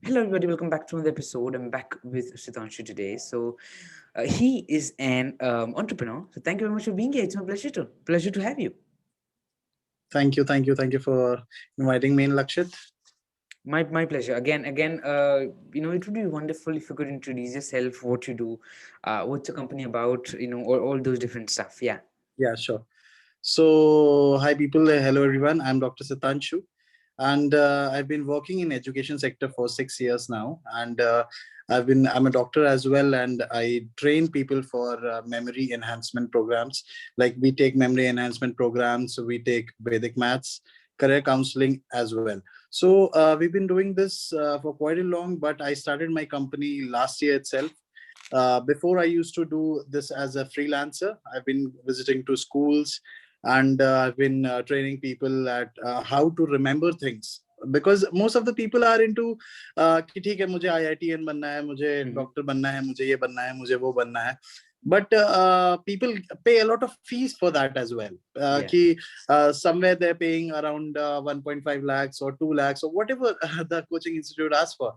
Hello, everybody. Welcome back to another episode. I'm back with Sitanshu today. He is an entrepreneur. So, thank you very much for being here. It's my pleasure to have you. Thank you for inviting me in, Lakshit. My pleasure. Again. It would be wonderful if you could introduce yourself, what you do, what's your company about. All those different stuff. Yeah. Yeah, sure. So, hi people, hello everyone. I'm Dr. Sitanshu, and I've been working in education sector for 6 years now, and I'm a doctor as well, and I train people for memory enhancement programs. Like we take memory enhancement programs, so we take Vedic maths, career counseling as well. So we've been doing this for quite a long, but I started my company last year itself. Before I used to do this as a freelancer. I've been visiting to schools, and I've been training people at how to remember things, because most of the people are into कि ठीक है मुझे IITN बनना है, मुझे Mm-hmm. Doctor बनना है, मुझे ये बनना है, मुझे वो बनना है. But people pay a lot of fees for that as well. Yeah. Ki, somewhere they're paying around 1.5 lakhs or 2 lakhs or whatever the coaching institute asks for.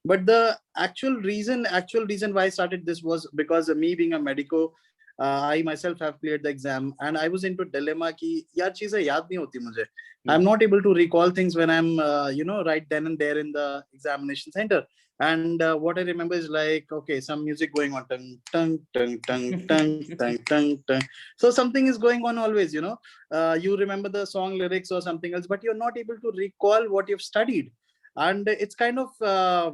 But the actual reason why I started this was because me being a medico, I myself have cleared the exam, and I was into dilemma ki yaar cheeze yaad nahi hoti mujhe. I'm not able to recall things when I'm right then and there in the examination center. And what I remember is like, okay, some music going on, tung tung tung tung tung tung tung tung. So something is going on always. You remember the song lyrics or something else, but you're not able to recall what you've studied. And it's kind of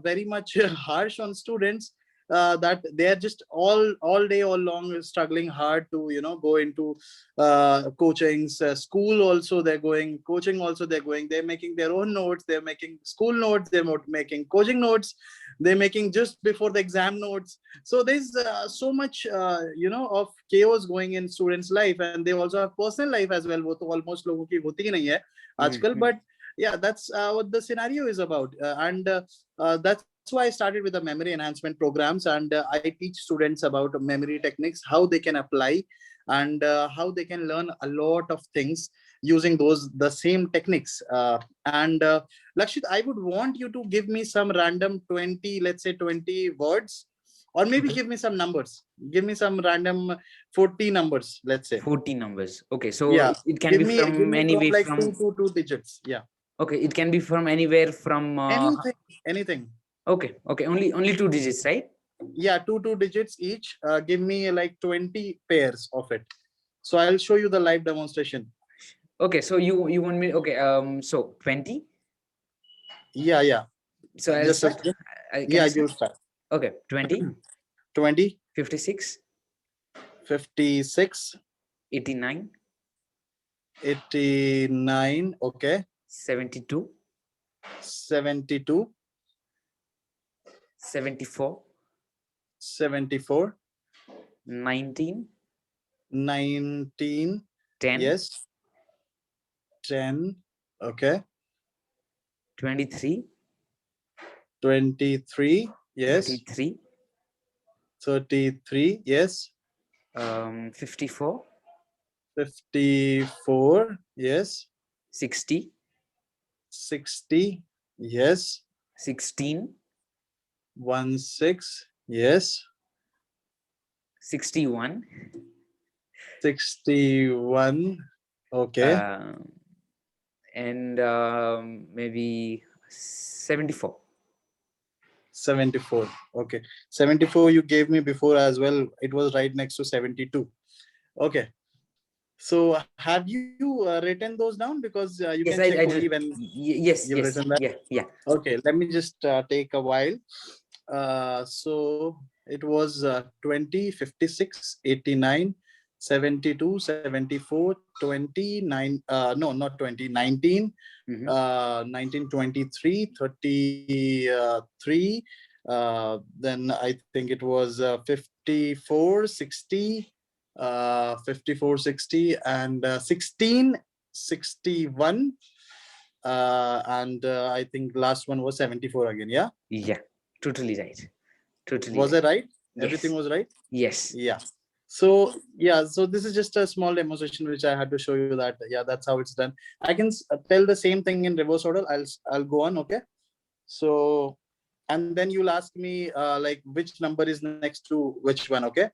very much harsh on students, that they are just all day all long struggling hard to go into coachings, school also they're going, coaching also they're going, they're making their own notes, they're making school notes, they're making coaching notes, they're making just before the exam notes. So there's so much of chaos going in students life, and they also have personal life as well, wo to almost logo ki hoti hi nahi hai aajkal. Mm-hmm. But yeah, that's what the scenario is about. And that's why I started with the memory enhancement programs, and I teach students about memory techniques, how they can apply, and how they can learn a lot of things using the same techniques. And Lakshit, I would want you to give me some random 20, let's say 20 words, or maybe Okay. give me some numbers. Give me some random 40 numbers, let's say. 40 numbers. Okay. So Yeah, it can give be me give from me from anywhere like two from. to two digits. Yeah, Okay. It can be from anywhere from. anything, anything. Okay. Okay. Only two digits, right? Yeah, two digits each. Give me like 20 pairs of it. So I'll show you the live demonstration. Okay. So you want me? Okay. So 20. Yeah, yeah. So I'll Just a start. second. Can Yeah, I you'll start? start. Okay. 20, 20, 56, 56, 89, 89. Okay. 72, 72, 74, 74, 19, 19. 10, Yes. 10. Okay. 23, 23. Yes. 33, 33. Yes. 54, 54. Yes. 60, 60. Yes. 16, 16. Yes. 61, 61. Okay. and maybe 74. 74. Okay. 74 you gave me before as well. It was right next to 72. Okay. So have you written those down? Because you can Yes, check I only do. when Yes, you've yes, written that. yeah, yeah. Okay. Let me just take a while. So it was 20, 56, 89, 72, 74, 29. No, not 20, 19, Mm-hmm. 1923, 33. Then I think it was 54, 60, 54, 60, and 16, 61. And I think last one was 74 again. Yeah. Yeah, totally right. Totally Was right. it right? Everything Yes, was right? yes. Yeah. So yeah, so this is just a small demonstration which I had to show you that yeah, that's how it's done. I can tell the same thing in reverse order. I'll go on. Okay. So and then you'll ask me like which number is next to which one. Okay,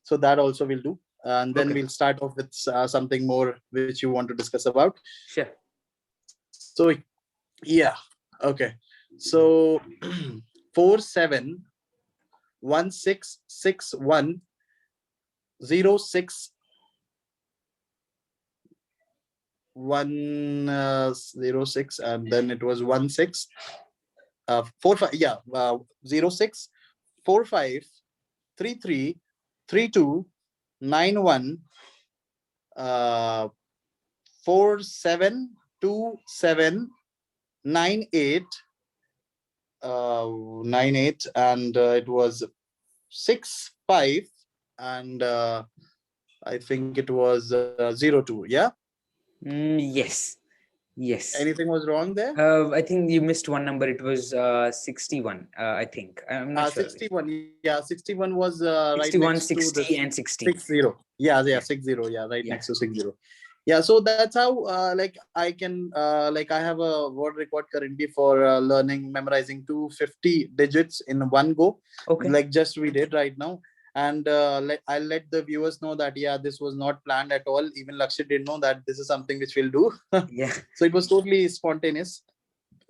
so that also we'll do, and then Okay, we'll start off with something more which you want to discuss about. sure. So yeah, okay. So 47166106, and then it was 16 45, yeah, 0645333291 uh 472798 98, and it was 65, and I think it was 02. Yeah, Yes, yes. anything was wrong there? I think you missed one number. It was 61. I think I'm not sure. 61. Yeah, 61 was right next 61, to this 60, and 60. 60. Yeah, yeah, Yeah, 60. Yeah, right yeah. next to 60. Yeah, so that's how like I can like I have a world record currently for learning memorizing 250 digits in one go, Okay. like just we did right now. And I'll let the viewers know that yeah, this was not planned at all. Even Lakshya didn't know that this is something which we'll do. Yeah. So it was totally spontaneous,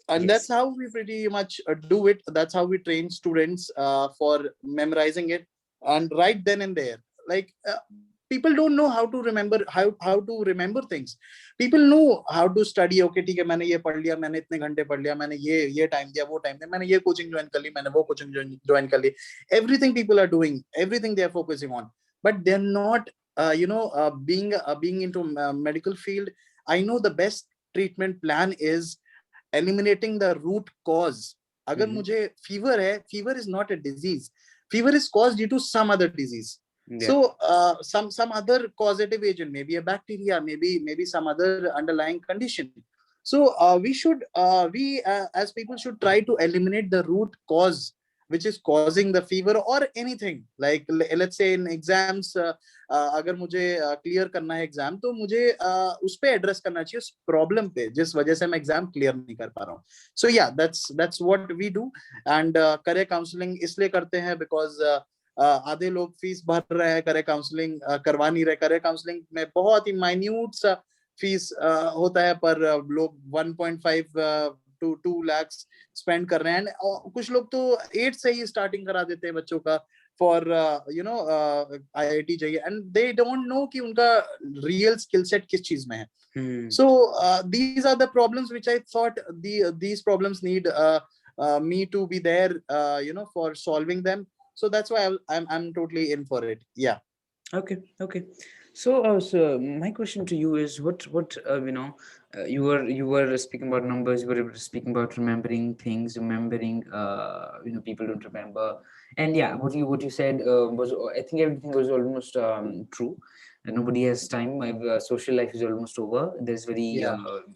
and that's Yes. how we pretty much do it. That's how we train students for memorizing it, and right then and there, like people don't know how to remember, how to remember things. People know how to study. Okay, ठीक है, मैंने ये पढ़ लिया, मैंने इतने घंटे पढ़ लिया, मैंने ये टाइम दिया, वो टाइम दिया, मैंने ये कोचिंग ज्वाइन कर ली, मैंने वो कोचिंग ज्वाइन कर ली. Everything people are doing, everything they are focusing on, but they're not being into medical field. I know the best treatment plan is eliminating the root cause. अगर Hmm. मुझे fever है, fever is not a disease. Fever is caused due to some other disease. Yeah. So some other causative agent, maybe a bacteria, maybe some other underlying condition. So we as people should try to eliminate the root cause which is causing the fever or anything. Like let's say in exams, अगर मुझे clear करना है exam, तो मुझे उस पे address करना चाहिए, उस प्रॉब्लम पे जिस वजह से मैं एग्जाम क्लियर नहीं कर पा रहा हूँ. सो या that's what we do. And career counselling इसलिए करते हैं बिकॉज आधे लोग फीस भर रहे हैं, करियर काउंसलिंग करवा नहीं रहे. करियर काउंसलिंग में बहुत ही माइन्यूट सा फीस होता है, पर लोग 1.5 टू 2 लाख स्पेंड कर रहे हैं. कुछ लोग तो 8 से ही स्टार्टिंग करा देते हैं बच्चों का फॉर IIT चाहिए, एंड दे डोंट नो कि उनका रियल स्किल सेट किस चीज में है. So these are the problems which I thought these problems need me to be there, for solving them. So that's why I'm totally in for it. Yeah. Okay. Okay. So my question to you is, what you were speaking about numbers, you were speaking about remembering things, remembering people don't remember, and yeah, what you said was, I think everything was almost true. And nobody has time. My social life is almost over. There's very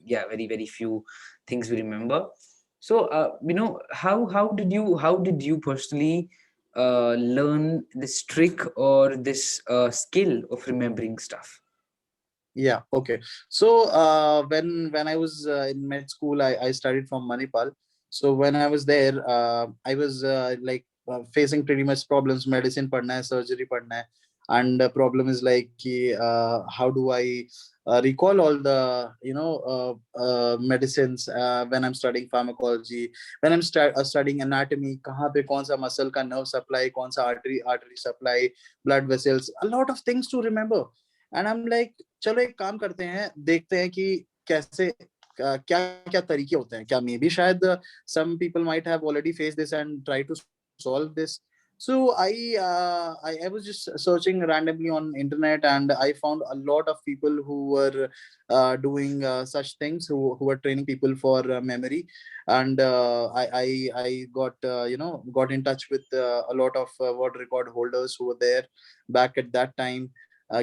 Yeah. very few things we remember. So how did you personally learn this trick or this skill of remembering stuff? Yeah. Okay. So when I was in med school, I studied from Manipal. So when I was there, I was like facing pretty much problems. Medicine padna hai, surgery padna hai, and the problem is like कि, how do I recall all the medicines when I'm studying pharmacology, when I'm studying anatomy, कहाँ पे कौन सा muscle का nerve supply, कौन सा artery supply, blood vessels, a lot of things to remember. And I'm like, चलो एक काम करते हैं, देखते हैं कि कैसे क्या क्या तरीके होते हैं. क्या मे बी शायद some people might have already faced this and try to solve this. So I was just searching randomly on internet, and I found a lot of people who were doing such things, who were training people for memory. And I got got in touch with a lot of world record holders who were there back at that time,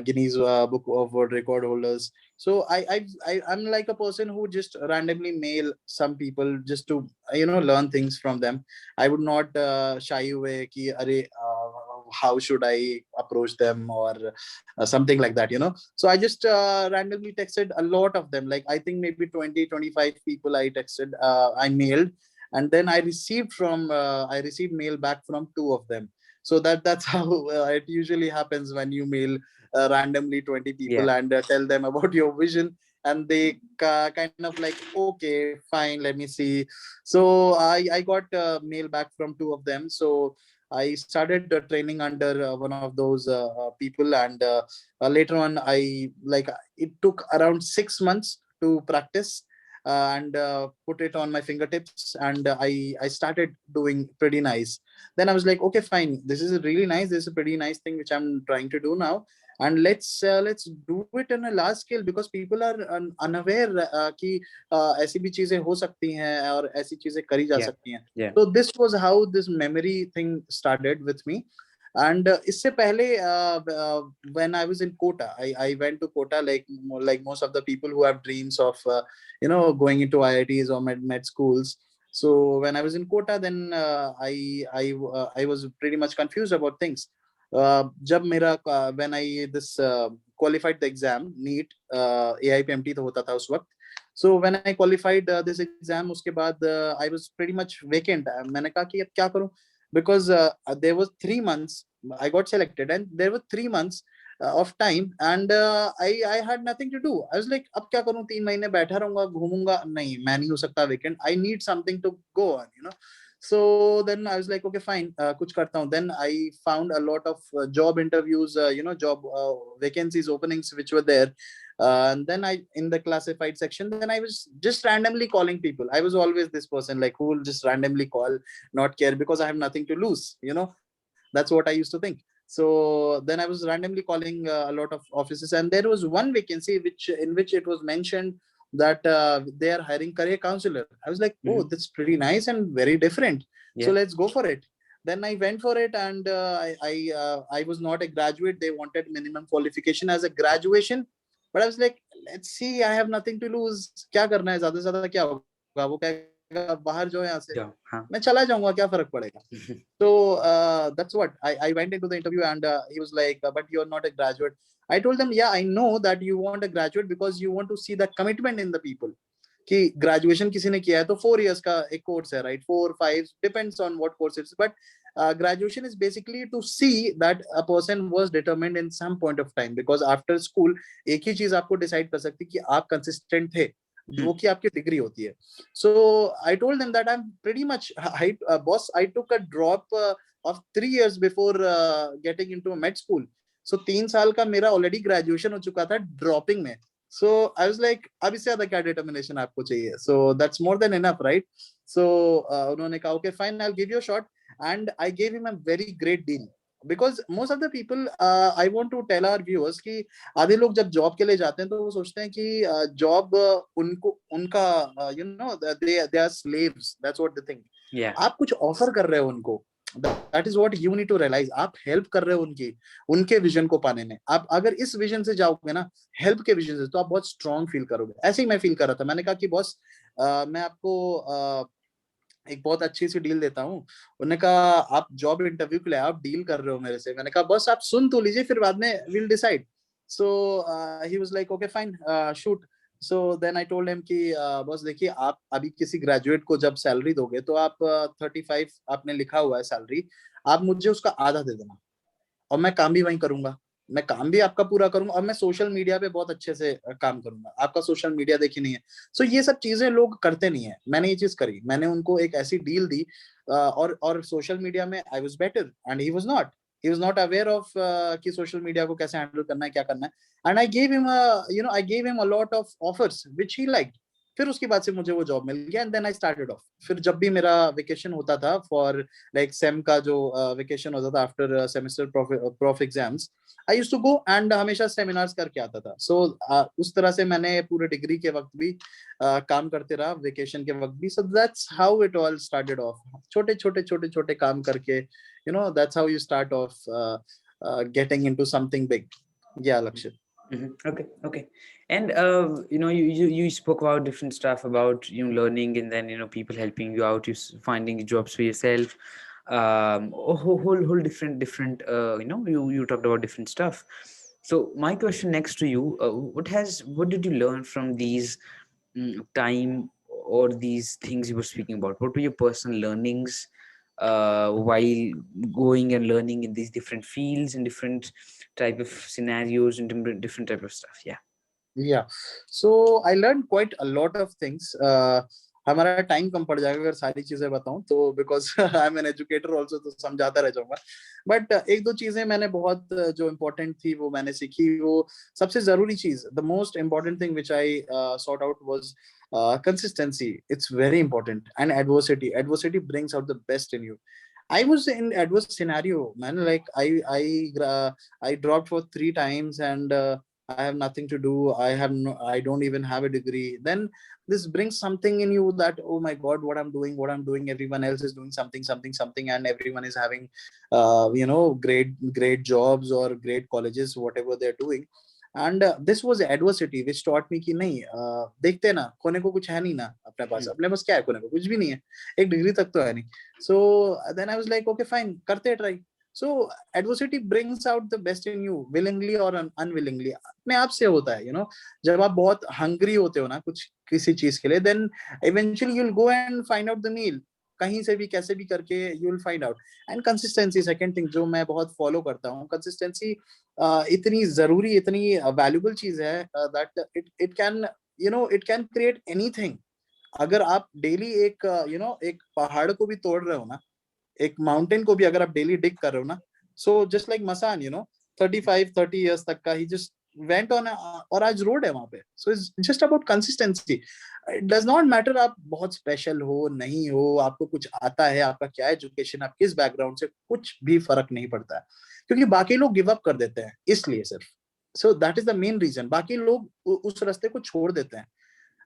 Guinness Book of World Record holders. So I'm like a person who just randomly mail some people just to learn things from them. I would not shy away ki are how should I approach them, or something like that. So I just randomly texted a lot of them. Like I think maybe 20-25 people I texted, I mailed. and then I received mail back from two of them. So that's how it usually happens when you mail randomly 20 Yeah. people and tell them about your vision, and they kind of like, okay, fine, let me see. So I got mail back from two of them. So I started training under one of those people, and later on, it took around 6 months to practice and put it on my fingertips, and I started doing pretty nice. Then I was like, okay, fine, this is really nice. This is a pretty nice thing which I'm trying to do now, and let's do it on a large scale, because people are unaware कि ऐसी भी चीजें हो सकती हैं और ऐसी चीजें करी जा Yeah. सकती हैं. Yeah. So this was how this memory thing started with me. And इससे पहले when I was in Kota, I went to Kota like most of the people who have dreams of going into IITs or med schools. So when I was in Kota, then I was pretty much confused about things. जब मेरा when I this qualified the exam NEET, AIPMT तो होता था उस वक्त. So when I qualified this exam, उसके बाद I was pretty much vacant. मैंने कहा कि अब क्या करूं, because there was 3 months I got selected, and there were 3 months of time, and I had nothing to do. I was like, अब क्या करूं, 3 महीने बैठा रहूंगा घूमूंगा, नहीं मैं नहीं हो सकता vacant. I need something to go on. So then I was like, okay, fine, kuch karta hu. Then I found a lot of job interviews, job vacancies, openings which were there. And then in the classified section, then I was just randomly calling people. I was always this person like who will just randomly call, not care, because I have nothing to lose. That's what I used to think. So then I was randomly calling a lot of offices, and there was one vacancy in which it was mentioned that they are hiring career counselor. I was like, oh, Hmm. that's pretty nice and very different. So Yeah. let's go for it. Then I went for it, and I was not a graduate. They wanted minimum qualification as a graduation, but I was like, let's see, I have nothing to lose. क्या करना है, ज्यादा से ज्यादा क्या होगा, वो कहेगा बाहर जाओ यहाँ से, Yeah. मैं Huh. चला जाऊंगा, क्या फर्क पड़ेगा. So that's what I went into the interview, and he was like, but you're not a graduate. I told them, yeah, I know that you want a graduate because you want to see the commitment in the people. कि graduation किसी ने किया है तो 4 years का एक course है, right, 4 5 depends on what course it's, but graduation is basically to see that a person was determined in some point of time, because after school एक ही चीज आपको डिसाइड कर सकती है कि आप कंसिस्टेंट थे, Hmm. वो की आपकी डिग्री होती है. So I told them that I am pretty much boss, I took a drop of 3 years before getting into a med school. So 3 साल का मेरा ऑलरेडी ग्रेजुएशन हो चुका था ड्रॉपिंग में. So I was like, अब इससे ज्यादा क्या डिटर्मिनेशन आपको चाहिए? So that's more than enough, right? So उन्होंने कहा, okay, fine, I'll give you a shot, and I gave him a very great deal. Because most of the people, I want to tell our viewers कि आधे लोग जब job के लिए जाते हैं तो वो सोचते हैं कि जॉब उनको उनका they are slaves. That's what they think. Yeah. आप कुछ ऑफर कर रहे हो उनको. That is what you need to realise. आप हेल्प कर रहे हो उनके विजन को पाने में. आप अगर इस विजन से जाओगे ना, हेल्प के विजन से, तो आप बहुत स्ट्रांग फील करोगे. ऐसे ही मैं फील कर रहा था. मैंने कहा कि बॉस, मैं आपको एक बहुत अच्छी सी डील देता हूँ. उन्होंने कहा, आप जॉब इंटरव्यू के लिए आप डील कर रहे हो मेरे से. मैंने कहा, बॉस आप सुन तो लीजिए, फिर बाद में will decide. So he was like, okay fine, shoot. So then I told him कि बॉस देखिए, आप अभी किसी ग्रेजुएट को जब सैलरी दोगे तो आप 35 आपने लिखा हुआ है सैलरी, आप मुझे उसका आधा दे देना, और मैं काम भी वहीं करूंगा. मैं काम भी आपका पूरा करूंगा, और मैं सोशल मीडिया पे बहुत अच्छे से काम करूंगा. आपका सोशल मीडिया देखी नहीं है. सो ये सब चीजें लोग करते नहीं है. मैंने ये चीज करी. मैंने उनको एक ऐसी डील दी, और सोशल मीडिया में I was better, and he was not aware of कि सोशल मीडिया को कैसे हैंडल करना है, क्या करना है. And I gave him a lot of offers which he liked. फिर उसके बाद से मुझे वो जॉब मिल गया, and then I started off. फिर जब भी मेरा वेकेशन होता था फॉर लाइक सेम का जो वेकेशन होता था after semester prof exams, I used to go and हमेशा सेमिनार्स करके आता था. सो उस तरह से मैंने पूरे डिग्री के वक्त भी काम करते रहा, वेकेशन के वक्त भी. सो that's how it all started off. छोटे छोटे छोटे छोटे काम करके, that's how you start of getting into something big. या लक्ष्य. Okay, okay. And you spoke about different stuff about learning, and then people helping you out, finding jobs for yourself. A whole different you talked about different stuff. So my question next to you, what did you learn from these time or these things you were speaking about? What were your personal learnings while going and learning in these different fields and different type of scenarios and different type of stuff? Yeah. Yeah. So I learned quite a lot of things. हमारा time कम पड़ जाएगा अगर सारी चीजें बताऊं तो, because I am an educator also, तो समझाता रह जाऊंगा. बट एक दो चीजें मैंने बहुत जो इम्पोर्टेंट थी वो मैंने सीखी. वो सबसे जरूरी चीज, the most important thing which I sort out was consistency. It's very important. And adversity brings out the best in you. I was in adverse scenario, man. Like I dropped for 3 times, and I have nothing to do. I don't even have a degree. Then this brings something in you that, oh my God, what I'm doing. Everyone else is doing something, something, something, and everyone is having, great jobs or great colleges, whatever they're doing. And this was adversity which taught me कि नहीं, देखते ना, खोने को कुछ है नहीं ना अपने पास. अपने पास क्या है? खोने को कुछ भी नहीं है, एक डिग्री तक तो है नहीं. So then I was like okay fine, करते हैं try. So adversity brings out the best in you, willingly और अनविलिंगली. अपने आप से होता है, जब आप बहुत हंग्री होते हो ना कुछ किसी चीज के लिए, then eventually you will go and find out the meal. कहीं से भी कैसे भी करके you will find out. And consistency, second thing जो मैं बहुत फॉलो करता हूँ. कंसिस्टेंसी इतनी जरूरी, इतनी वैल्यूबल चीज है that it can it can create anything. अगर आप डेली एक एक पहाड़ को भी तोड़ रहे हो ना, एक माउंटेन को भी अगर आप डेली डिग कर रहे हो ना, सो जस्ट लाइक मसान 35-30 years तक का ही जस्ट वेंट ऑन, और आज रोड है वहां पे. So it's just about consistency. It does not matter आप बहुत स्पेशल हो नहीं हो, आपको कुछ आता है, आपका क्या एजुकेशन, आप किस बैकग्राउंड से, कुछ भी फर्क नहीं पड़ता है, क्योंकि बाकी लोग गिव अप कर देते हैं इसलिए सिर्फ. So that is the main reason. बाकी लोग उस रास्ते को छोड़ देते हैं.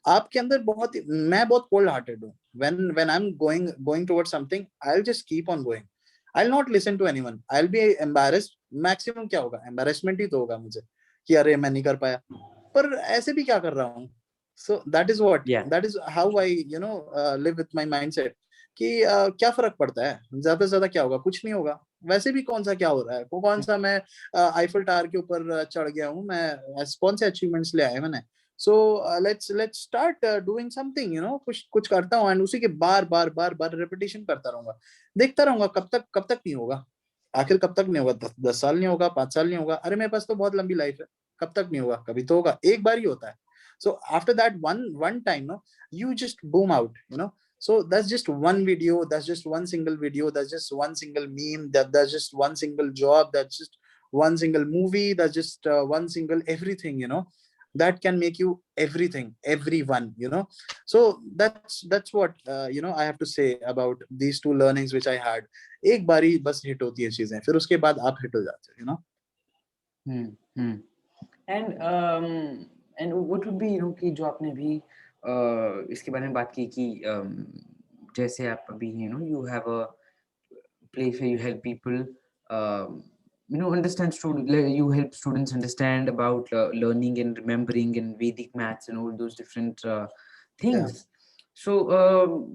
आपके अंदर मैं बहुत कोल्ड हार्टेड हूँ. when I'm going towards something, I'll just keep on going. I'll not listen to anyone. I'll be embarrassed. Maximum क्या होगा, एम्बेरसमेंट ही तो होगा मुझे कि अरे मैं नहीं कर पाया, पर ऐसे भी क्या कर रहा हूँ. सो Yeah. That is how I live with my mindset कि क्या फर्क पड़ता है, ज्यादा से ज्यादा क्या होगा, कुछ नहीं होगा. वैसे भी कौन सा क्या हो रहा है, कौन सा मैं आईफल टावर के ऊपर चढ़ गया हूँ मैं, कौन से अचीवमेंट्स ले आए मैंने. So let's start doing something, कुछ कुछ करता हूँ, एंड उसी के बार बार बार बार रिपीटिशन करता रहूंगा. देखता रहूंगा कब तक नहीं होगा. आखिर कब तक नहीं होगा? 10 साल नहीं होगा, 5 साल नहीं होगा, अरे मेरे पास तो बहुत लंबी लाइफ है. कब तक नहीं होगा? कभी तो होगा, एक बार ही होता है. So after that one time, no, you just boom out. So that's just one video, that's just one single video, that's just one single meme, that's just one single job, that's just one single movie, that's just one single everything. That can make you everything, everyone. So that's what I have to say about these two learnings which I had. एक बारी बस hit होती है चीजें, फिर उसके बाद आप हिट हो जाते हो. Hmm. Hmm. And what would be कि जो आपने अभी इसके बारे में बात की कि जैसे आप अभी you have a place where you help people understand you help students understand about learning and remembering and Vedic maths and all those different Yeah. things. So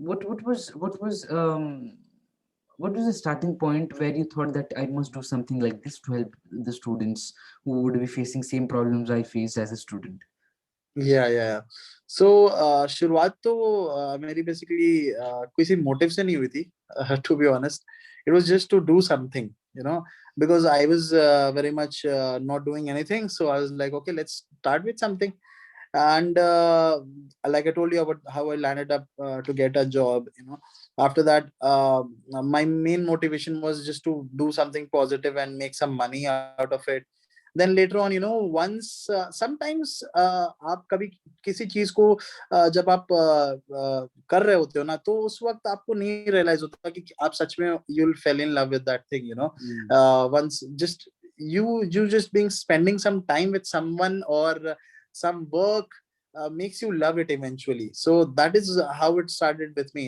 what was the starting point where you thought that I must do something like this to help the students who would be facing same problems I faced as a student? या सो शुरुआत तो मेरी basically किसी motive से नहीं हुई थी, to be honest. It was just to do something, because I was very much not doing anything. So I was like, okay, let's start with something. And like I told you about how I landed up to get a job. After that, my main motivation was just to do something positive and make some money out of it. Then later on, once sometimes आप कभी किसी चीज को जब आप कर रहे होते हो ना, तो उस वक्त आपको नहीं रियलाइज होता कि आप सच में you will fail in love with that thing. Once just you just being spending some time with someone or some work makes you love it eventually. So that is how it started with me.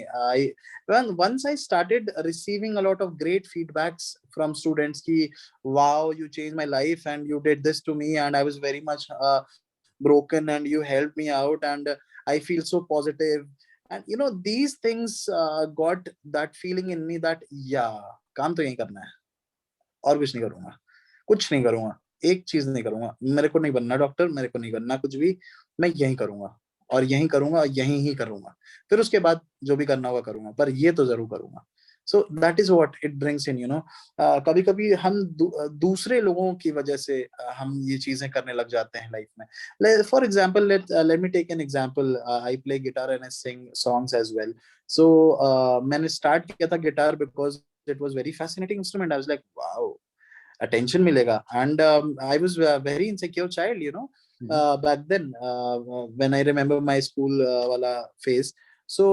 Once I started receiving a lot of great feedbacks from students ki, wow, you changed my life and you did this to me, and I was very much broken and you helped me out, and I feel so positive. And these things got that feeling in me that yeah, काम तो यही करना है, और कुछ नहीं करूंगा, कुछ नहीं करूंगा, एक चीज नहीं करूंगा. मेरे को नहीं बनना डॉक्टर, मेरे को नहीं करना कुछ भी, मैं यही करूंगा. और यही करूंगा, यही ही करूंगा, फिर उसके बाद जो भी करना होगा करूंगा, पर ये तो जरूर करूंगा। सो that is what it brings in, you know. कभी कभी हम दूसरे लोगों की वजह से हम ये चीजें करने लग जाते हैं लाइफ में। For example, let me take an example, I play guitar and I sing songs as well. So मैंने स्टार्ट किया था guitar because it was very fascinating instrument. I was like wow, attention milega. And I was a very insecure child, you know, Mhm. back then, when I remember my school wala phase. So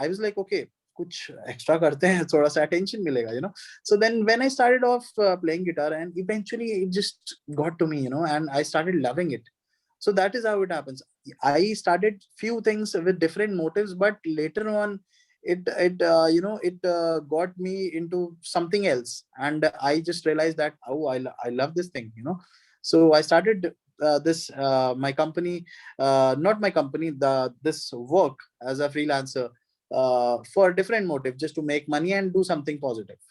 I was like, okay, कुछ extra करते हैं, थोड़ा सा attention मिलेगा, you know. So then when I started off playing guitar, and eventually it just got to me, you know, and I started loving it. So that is how it happens. I started few things with different motives, but later on it got me into something else, and I just realized that, oh, I love this thing, you know. So I started this my company, not my company, the this work as a freelancer, for a different motive, just to make money and do something positive.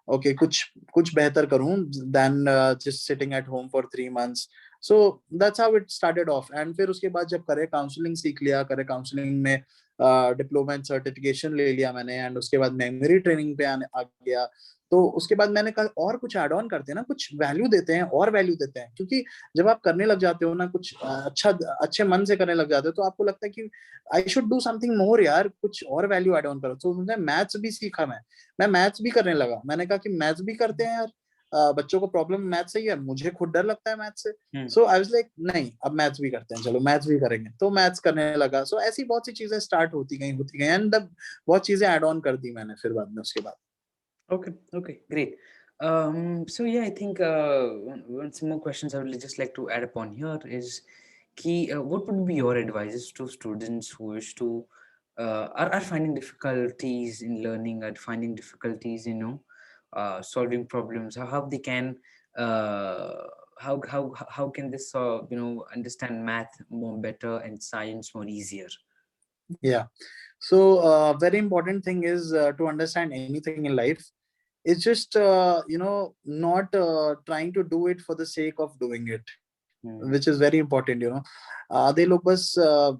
Okay, कुछ बेहतर करूं then just sitting at home for 3 months. So that's how it started off. And फिर उसके बाद जब करे counselling सीख लिया, करे काउंसलिंग में डिप्लोमा एंड सर्टिफिकेशन ले लिया मैंने, एंड उसके बाद मेमोरी ट्रेनिंग पे आ गया। तो उसके बाद मैंने कहा और कुछ ऐड ऑन करते हैं ना, कुछ वैल्यू देते हैं, और वैल्यू देते हैं, क्योंकि जब आप करने लग जाते हो ना कुछ अच्छा, अच्छे मन से करने लग जाते हो, तो आपको लगता है कि I should do something more यार, कुछ और वैल्यू ऐड ऑन करो। तो मुझे मैथ्स भी सीखा, मैं मैथ्स भी करने लगा। मैंने कहा कि मैथ्स भी करते हैं यार, बच्चों को प्रॉब्लम मैथ्स से ही है, मुझे खुद डर लगता है मैथ्स से। Hmm. So I was like नहीं, अब मैथ्स भी करते हैं, चलो मैथ्स भी करेंगे, तो मैथ्स करने लगा। सो ऐसी बहुत सी चीजें स्टार्ट होती गई एंड अब बहुत चीजें ऐड ऑन कर दी मैंने फिर बाद में उसके बाद। Okay, okay, great. So yeah, I think some more questions I would just like to add upon here is key. What would be your advices to students who wish to are finding difficulties in learning, are finding difficulties, solving problems? How they can uh, how can this understand math more better and science more easier? Yeah. So very important thing is to understand anything in life. It's just not trying to do it for the sake of doing it, Hmm. which is very important, you know. आधे लोग बस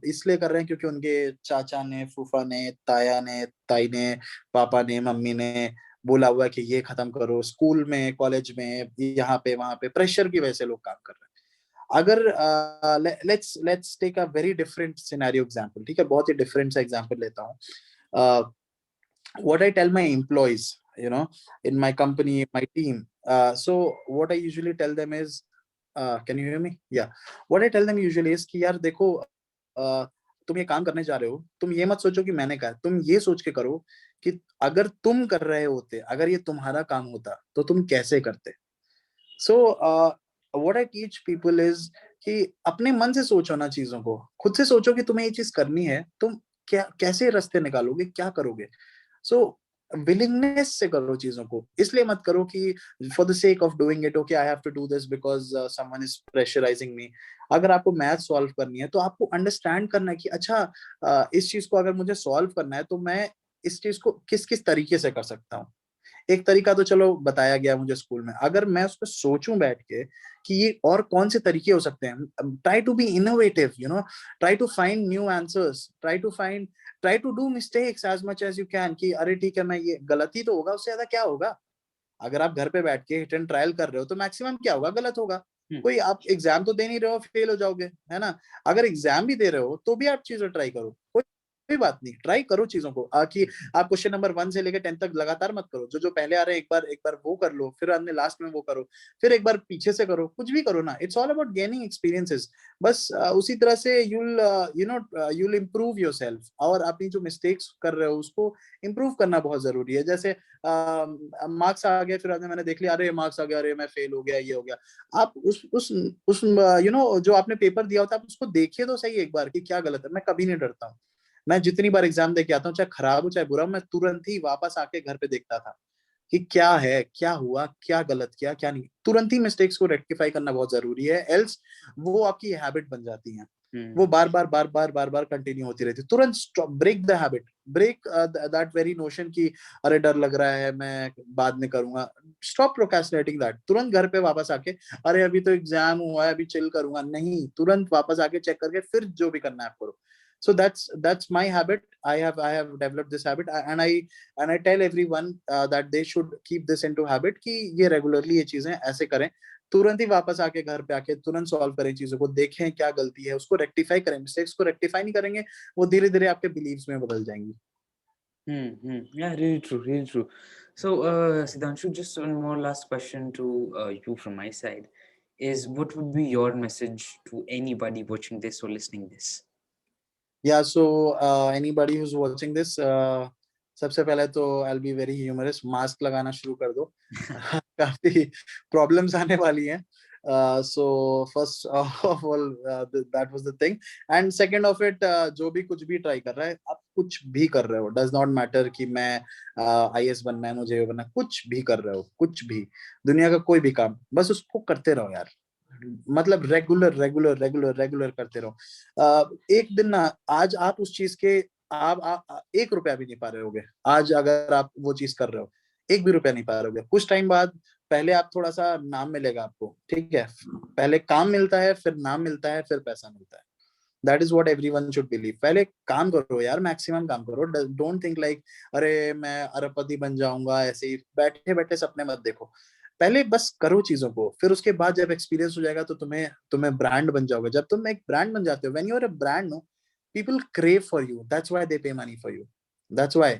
इसलिए कर रहे हैं क्योंकि उनके चाचा ने, फूफा ने, ताया ने, ताई ने, पापा ने, मम्मी ने बोला हुआ है कि ये खत्म करो, स्कूल में, कॉलेज में, यहाँ पे वहां पे प्रेशर की वजह से लोग काम कर रहे हैं। अगर let's take a very different scenario example, ठीक है, बहुत ही डिफरेंट सा एग्जांपल लेता हूँ। what I tell my employees, you know, in my company, my team. So what I usually tell them is, can you hear me? Yeah. What I tell them usually is कि यार देखो, तुम ये काम करने जा रहे हो, तुम ये मत सोचो कि मैंने कहा, तुम ये सोच के करो कि अगर तुम कर रहे होते, अगर ये तुम्हारा काम होता, तो तुम कैसे करते। So what I teach people is कि अपने मन से सोचो ना चीजों को, खुद से सोचो कि तुम्हें ये चीज करनी है, तुम क्या कैसे रास्ते निकालोगे, क्या करोगे। सो विलिंगनेस से करो चीजों को, इसलिए मत करो कि for the sake of doing it, okay I have to do this because someone is pressurising me. अगर आपको मैथ सॉल्व करनी है तो आपको अंडरस्टैंड करना है कि अच्छा, इस चीज को अगर मुझे सॉल्व करना है तो मैं इस चीज को किस किस तरीके से कर सकता हूँ। एक तरीका तो चलो बताया गया मुझे स्कूल में, अगर मैं उस पर सोचूं बैठ के कि ये और कौन से तरीके हो सकते हैं, try to be innovative, you know, try to find new answers, try to do mistakes as much as you can, कि अरे ठीक है, मैं ये गलती तो होगा, उससे ज्यादा क्या होगा। अगर आप घर पे बैठ के हिट एंड ट्रायल कर रहे हो तो मैक्सिमम क्या होगा, गलत होगा। Hmm. कोई आप एग्जाम तो दे नहीं रहे हो, फेल हो जाओगे, है ना। अगर एग्जाम भी दे रहे हो तो भी आप चीजें ट्राई करो, कोई बात नहीं, ट्राई करो चीजों को। कि आप क्वेश्चन नंबर 1 से लेकर 10 तक लगातार मत करो, जो जो पहले आ रहे हैं एक बार वो कर लो, फिर आपने लास्ट में वो करो, फिर एक बार पीछे से करो, कुछ भी करो ना, it's all about gaining experiences. बस उसी तरह से यूल इम्प्रूव योर सेल्फ, और अपनी जो मिस्टेक्स कर रहे हो उसको इम्प्रूव करना बहुत जरूरी है। जैसे मार्क्स आ गए, फिर आपने, मैंने देख लिया, अरे मार्क्स आ गया, अरे मैं फेल हो गया, ये हो गया। आप उस जो आपने पेपर दिया होता है, आप उसको देखिए तो सही एक बार कि क्या गलत है। मैं कभी नहीं डरता हूँ, मैं जितनी बार एग्जाम दे के आता हूँ, चाहे खराब हो चाहे बुरा हो, मैं तुरंत ही वापस आके घर पे देखता था कि क्या है, क्या हुआ, क्या गलत किया, क्या नहीं। तुरंत ही मिस्टेक्स को रेक्टिफाई करना बहुत जरूरी है, एल्स वो आपकी हैबिट बन जाती है। वो बार बार बार बार बार बार कंटिन्यू होती रहती। तुरंत stop, break the habit, break that very notion की अरे डर लग रहा है मैं बाद में करूंगा। Stop procrastinating that. तुरंत घर पे वापस आके अरे अभी तो एग्जाम हुआ है अभी चिल करूंगा, नहीं, तुरंत वापस आके चेक करके फिर जो भी करना है आप करो। So that's my habit. I have developed this habit, and I tell everyone that they should keep this into habit कि ये regularly ये चीजें ऐसे करें। तुरंत ही वापस आके घर पे आके तुरंत सॉल्व करें चीजों को, देखें क्या गलती है, उसको रेक्टिफाई करें। मिस्टेक्स को रेक्टिफाई नहीं करेंगे, वो धीरे धीरे आपके बिलीव्स में बदल जाएंगी। Yeah, really true, really true. So, Siddhanshu, just one more last question to you from my side is what would be your message to anybody watching this or listening this? या so anybody who is watching this, सबसे पहले तो I will be very humorous, mask लगाना शुरू कर दो। काफी problems आने वाली हैं। So first of all that was the thing, and second of it, जो भी कुछ भी ट्राई कर रहा है, आप कुछ भी कर रहे हो, डज नॉट मैटर कि मैं आईएएस बनना है, मुझे ये बनना, कुछ भी कर रहे हो, कुछ भी, दुनिया का कोई भी काम, बस उसको करते रहो यार। मतलब रेगुलर रेगुलर रेगुलर रेगुलर करते रहो। एक दिन ना, आज आप उस चीज के आप 1 रुपया भी नहीं पा रहे होगे। आज अगर आप वो चीज कर रहे हो, 1 भी रुपया नहीं पा रहे होगे। कुछ टाइम बाद पहले आप थोड़ा सा नाम मिलेगा आपको, ठीक है, पहले काम मिलता है, फिर नाम मिलता है, फिर पैसा मिलता है। That is what every one should believe. पहले काम करो यार, मैक्सिमम काम करो। डोंट थिंक लाइक अरे मैं अरबपति बन जाऊंगा, ऐसे ही बैठे बैठे सपने मत देखो। पहले बस करो चीजों को, फिर उसके बाद जब एक्सपीरियंस हो जाएगा तो तुम्हें तुम्हें ब्रांड बन जाओगे। जब तुम एक ब्रांड बन जाते हो, when you are a brand, no, people crave for you, that's why they pay money for you. That's why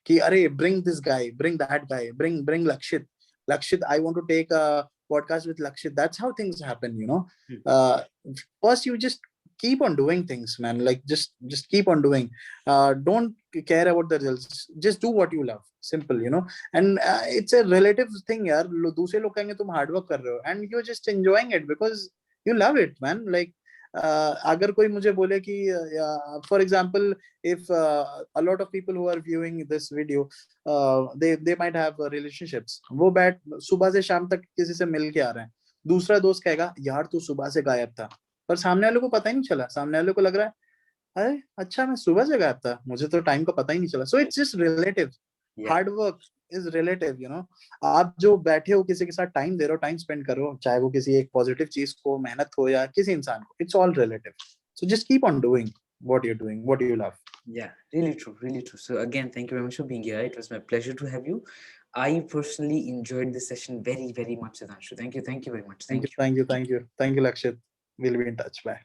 कि अरे bring this guy, bring that guy, bring bring Lakshit, Lakshit I want to take a podcast with Lakshit. That's how things happen, you know. First you just keep on doing things, man. Like just keep on doing. Don't care about the results, just do what you love, simple, you know. And it's a relative thing यार। दूसरे लोग कहेंगे तुम hard work कर रहे हो, and you're just enjoying it because you love it, man. Like अगर कोई मुझे बोले कि for example if a lot of people who are viewing this video, they might have relationships, वो बैठ सुबह से शाम तक किसी से मिल के आ रहे हैं, दूसरा दोस्त कहेगा यार तू सुबह से गायब था, पर सामने वाले को पता ही नहीं चला। सामने वाले को लग रहा है अरे अच्छा मैं सुबह से गायब था, मुझे तो टाइम का पता ही नहीं चला। So it's just relative. Hard work is relative, you know. आप जो बैठे हो किसी के साथ टाइम दे रहे हो, टाइम स्पेंड करो, चाहे वो किसी एक पॉजिटिव चीज को, मेहनत हो, या किसी इंसान को, it's all relative. So just keep on doing what you're doing, what you love. Yeah, really true, really true. So again, thank you very much for being here. It was my pleasure to have you. I personally enjoyed this session very, very much, Sitanshu. Thank you very much. Thank you, Thank you. thank you, thank you, thank you, Lakshit. We'll be in touch. Bye.